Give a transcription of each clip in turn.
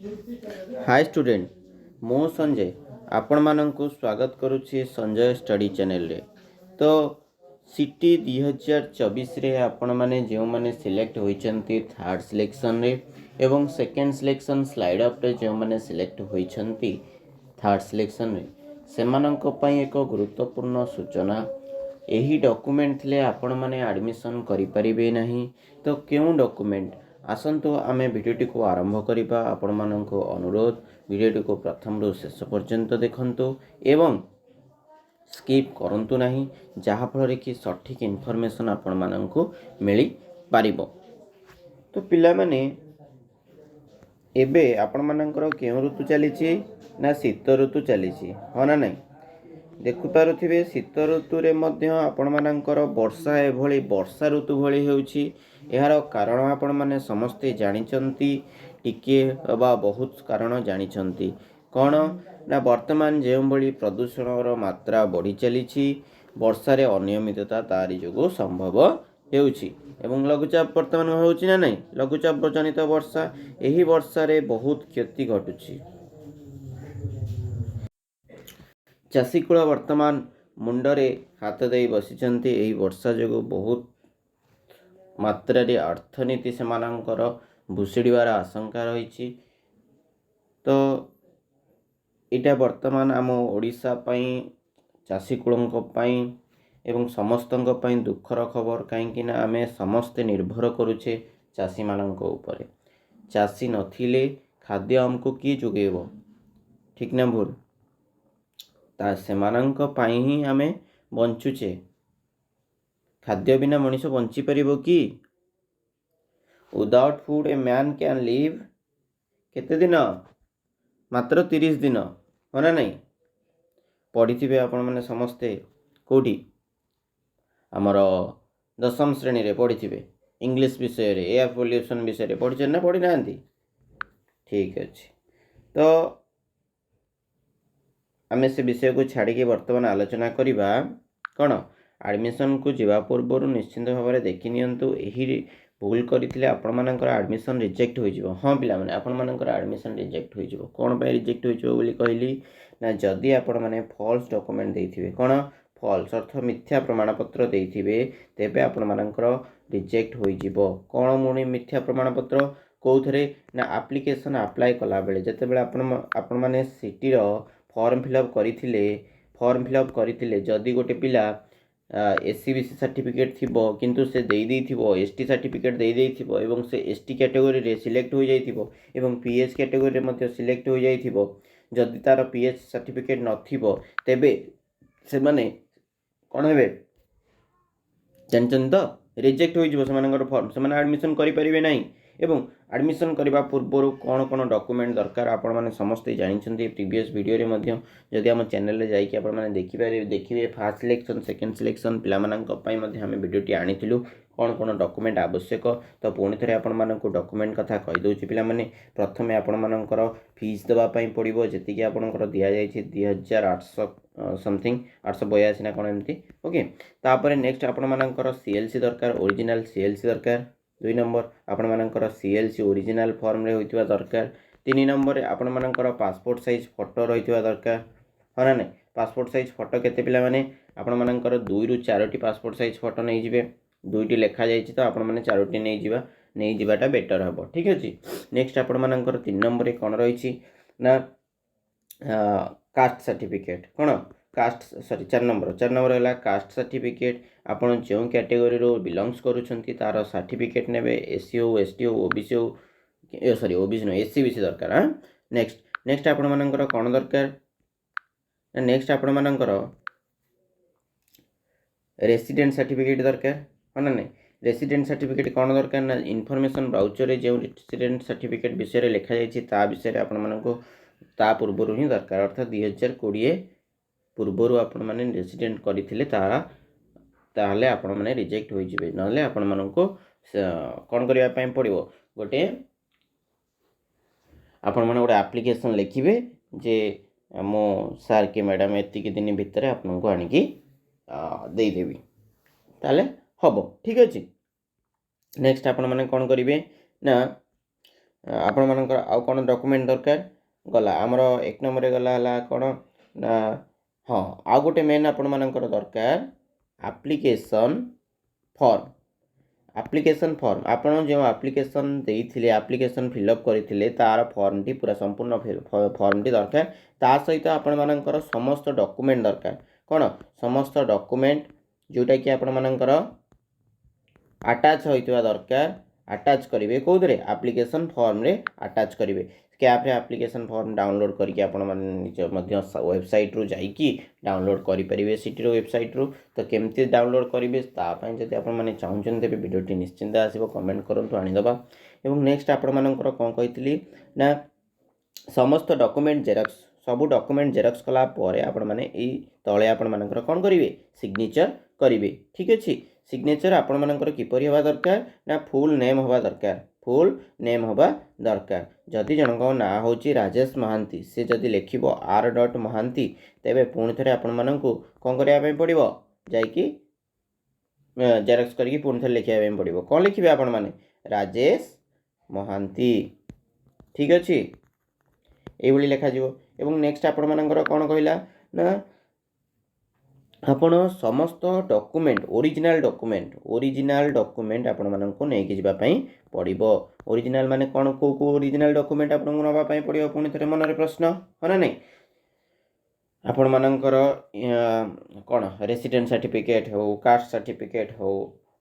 Hi student मो संजय आपण मानंकु स्वागत करुछि संजय स्टडी चैनल रे। तो सिटी 2024 रे आपण माने जो माने सिलेक्ट होइछंती थर्ड सिलेक्शन रे एवं सेकंड सिलेक्शन स्लाइड अप रे जो माने सिलेक्ट होइछंती थर्ड सिलेक्शन रे सेमानंक पई एक गुरुत्वपूर्ण सूचना। एही डॉक्यूमेंट ले आपण माने एडमिशन करि परिबे नाही। तो केउ डॉक्यूमेंट आसंतु आमे भिडियोटी को आरंभ करिबा। आपण मानंको अनुरोध भिडियोटी को प्रथम रु शेष पर्यंत देखंतु एवं स्किप करंतु नाही, जहा फल कि सठिक इनफॉरमेशन आपण मानंको मिली पारिबो। तो पिला माने एबे आपण मानंकर केउ ऋतु चलीछि ना शीत ऋतु चलीछि, हो ना नहीं? देखु पारुथिबे शीत ऋतु रे मध्य आपण मानंकर वर्षा एभली वर्षा ऋतु भली हेउछि। एहार कारण आपण माने समस्ते जानिचंती, टिके बा बहुत कारण जानिचंती। कौन ना वर्तमान जो भली प्रदूषण मात्रा बढ़ी चलीछि, वर्षा रे अनियमितता तारी जोगु संभव हेउछि एवं लघुचाप वर्तमान होउछि ना नहीं? लघुचाप जनित वर्षा, एही वर्षा रे बहुत क्षति घटुछि। चाषीकूल वर्तमान मुंडरे हाथ दे बसिचंती। एही वर्षा जोगु बहुत मात्रा रे अर्थनीति सेमानंकर भुषुड़ीवार आशंका रही। तो इटा वर्तमान आम ओडिशा पई चाषीकूलों पई एवं समस्तंक पई दुखर खबर, कहीं ना आमे समस्ते निर्भर करुचे चाषी मानंक ऊपर। चाषी नथिले खाद्य हमको किए जोगेबो, ठीक ना भूल? ता सेमानंक पई ही आमे बंचुचे। खाद्य बिना मनुष्य बंची परिबो कि? Without food a man can live केते दिन? मात्र 30 दिन, हो ना नहीं? पढ़ी आपण मैंने समस्ते कोठी आमर दशम श्रेणी रे पढ़ी इंग्लिश विषय रे एयर पोल्यूशन विषय रे पढ़ी ना पढ़ी ना? ठीक अच्छे। तो आमे से विषय को छाड़ी वर्तमान आलोचना करिबा। कौन एडमिशन को जीवा पूर्व निश्चिंत भाव में देखि नियंतु। एही भूल करथिले आपण मानकर एडमिशन रिजेक्ट हो जिवो। हां पिला माने आपण मानकर एडमिशन रिजेक्ट हो जिवो। कोन पे रिजेक्ट हो जिवो बोली कहली ना, जदि आपण माने फॉल्स डॉक्यूमेंट देथिबे, कोन फॉल्स अर्थ मिथ्या प्रमाण पत्र देथिबे, तेबे आपण मानकर रिजेक्ट हो जिवो। कोन मुनी मिथ्या प्रमाण पत्र कोथरे ना एप्लीकेशन अप्लाई कला बेले जते बेले आपण माने सिटी रो फॉर्म फिलअप करथिले, जदि गोटे पिला एससीबीसी सर्टिफिकेट थिबो किंतु से देई देथिबो, एसटी सर्टिफिकेट देई देथिबो एवं से एसटी कैटेगरी रे सिलेक्ट हो जाइथिबो एवं पीएच कैटेगरी रे मध्ये सिलेक्ट हो जाइथिबो, जदि तार पीएच सर्टिफिकेट नथिबो तेबे से माने कोन हेबे जानचन तो रिजेक्ट हो जिवो सेमानकर फॉर्म। से माने एडमिशन करि परिबे नाही। एवं एडमिशन करबा पूर्व कौन कौन डॉक्यूमेंट दरकार आपण माने समस्ते जानिछंती। प्रीवियस वीडियो रे मध्ये जदि हम चैनल रे जाई कि आपण माने देखिबे फर्स्ट सिलेक्शन सेकंड सिलेक्शन पिला मानक पई मध्ये हम वीडियोटी आनिथिलु कौन कौन डॉक्यूमेंट आवश्यक। तो पुणी थे आपण मानक डॉक्यूमेंट कथा कहि दोछि पिला माने। प्रथमे आपण मानकर फीस देबा पई पड़िबो, जेति कि आपनकर दिया जायछि 2800 समथिंग 882 ना कोन एमती। ओके, तापर नेक्स्ट आपण मानकर सीएलसी दरकार, ओरिजिनल सीएलसी दरकार। 2 नंबर आपण मानकर सीएलसी ओरिजिनल फॉर्म रे होइतिबा दरकार। 3 नंबर आपण मानकर पासपोर्ट साइज फोटो रहितिबा दरकार, हो ना नहीं? पासपोर्ट साइज फोटो केते पिला माने आपण मानकर 2 रु 4 टी पासपोर्ट साइज फोटो नै जिवे। 2 टी लेखा जायछि तो आपण माने 4 टी नै जिवाटा बेटर हबो, ठीक अछि। नेक्स्ट आपण मानकर 3 नंबर रे कोन रहिछि ना कास्ट सर्टिफिकेट। कोन कास्ट सॉरी 4 नंबर है कास्ट सर्टिफिकेट। आपण जो कैटेगरी रो बिलोंग्स करूछंती तार सर्टिफिकेट नेबे। एससी हो, एसटी हो, ओबीसी हो, सॉरी ओबीसी नो एससी दरकार। हां नेक्स्ट आपण मानकर कोन दरकार? नेक्स्ट आपण मानकर रेसिडेंट सर्टिफिकेट दरकार, हो ना नहीं? रेसिडेंट सर्टिफिकेट कौन दरकार ना इनफॉरमेशन ब्राउचर रे जो रेसिडेंट सर्टिफिकेट विषय लिखा जाइछि ता विषय आपण मानको ता पूर्वरु ही दरकार। अर्थात 2020 पूर्वरु आपण माने रेसिडेंट करिथिले ताहले आपण माने रिजेक्ट होई जिवे। नहले आपण मानको कोन करिया पय पड़िबो, गोटे आपण माने गोटे एप्लीकेशन लिखिबे जे मो सर के मैडम एतिक दिन भितर आपनको आनिकी दे देबी, ताले हबो, ठीक अछि। नेक्स्ट आपण माने कोन करिवे ना आपण मानकर आउ कौन डॉक्यूमेंट दरकार गला आमर एक नंबर गला हला कौन ना हाँ आउ गोटे मेन आपण मानकर दरकार एप्लिकेशन फॉर्म एप्लिकेशन फॉर्म आपण जो एप्लिकेशन देइथिले एप्लिकेशन फिलअप करथिले तार फॉर्म टी पूरा संपूर्ण फॉर्म टी दरकार ता सहित आपण मानकर समस्त डॉक्यूमेंट दरकार कौन समस्त डॉक्यूमेंट जोटा कि आपण मानकर अटैच होइतवा दरकार अटैच करेंगे कौन एप्लिकेशन फॉर्म रे अटैच करेंगे कैप रे एप्लिकेशन फॉर्म डाउनलोड करके आपण माने निज मध्य वेबसाइट रु जाइकी डाउनलोड करि परिबे सिटी रो वेबसाइट रु तो केमती डाउनलोड करेंगे तापाई जदि आपण माने चाहूछन तेबे वीडियोटी निश्चिंत आसीबो कमेंट करंतु आनी दबा एवं नेक्स्ट आपण मानकर कोन कहितली ना समस्त डॉक्यूमेंट जेरॉक्स सब डॉक्यूमेंट जेरॉक्स कला परे आपण माने एई तळे आपण मानकर कोन करिवे सिग्नेचर करिवे ठीक अछि सिग्नेचर आपण मानकर किपरि हवा दरकार ना फुल नेम हवा दरकार फुल नेम हवा दरकार जदि जनक ना होची राजेश महांती से जदि लिखिबो आर डॉट महांती तेबे पुणी थरे आपण मानकू कोन करिया पे पड़िबो जायकी जेरॉक्स करके पुणी थरे लिखिया पे पड़िबो कोन लिखिबे आपण माने राजेश महांती ठीक अछि एभली लेखा जीवो एवं नेक्स्ट आपण मानकर कोन कहिला ना आपण समस्त डॉक्यूमेंट ओरिजिनल डॉक्यूमेंट आपण माननको नै कि जिबा पई पड़िबो ओरिजिनल माने कोन को ओरिजिनल डॉक्यूमेंट आपण नबा पई पड़िबो पुणी थरे मनरे प्रश्न हो ना नै आपण मानकर कोन रेसिडेंट सर्टिफिकेट हो कास्ट सर्टिफिकेट हो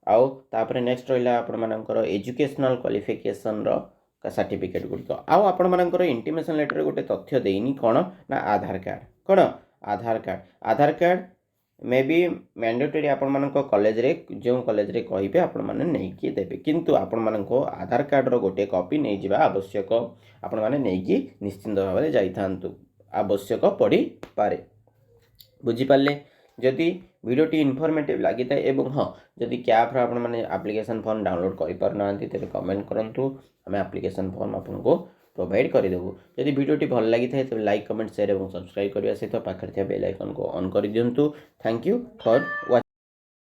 आउ तापरे नेक्स्ट रहिला आपण मानकर एजुकेशनल क्वालिफिकेशन रो सर्टिफिकेट गुड़िक आउ आपण मानकर इंटिमेशन लेटर गोटे तथ्य देनी कौन ना आधार कार्ड कौन आधार कार्ड मे बी मैंडेटरी आपण मानक कॉलेज रे जो कॉलेज रे कहिबे आपण माने नै कि देबे किंतु आपण मानक आधार कार्ड रो गोटे कॉपी नै जिबा आवश्यक आपण माने नै कि निश्चिंत भाव में जाई थांतु आवश्यक पड़ी पारे बुझी पाले जदि वीडियोटी इनफॉर्मेटिव लगी था एवं हाँ जदि कैप आपण माने एप्लिकेशन फॉर्म डाउनलोड करि पार नांती तेरे कमेंट करंतु हमें एप्लिकेशन फॉर्म आपको प्रोवाइड करदेबू जदि वीडियोटी भल लगी था तेरे लाइक कमेंट शेयर और सब्सक्राइब करने सहित पाखे बेल आइकन को ऑन कर दिंतु थैंक यू फॉर वाचिंग।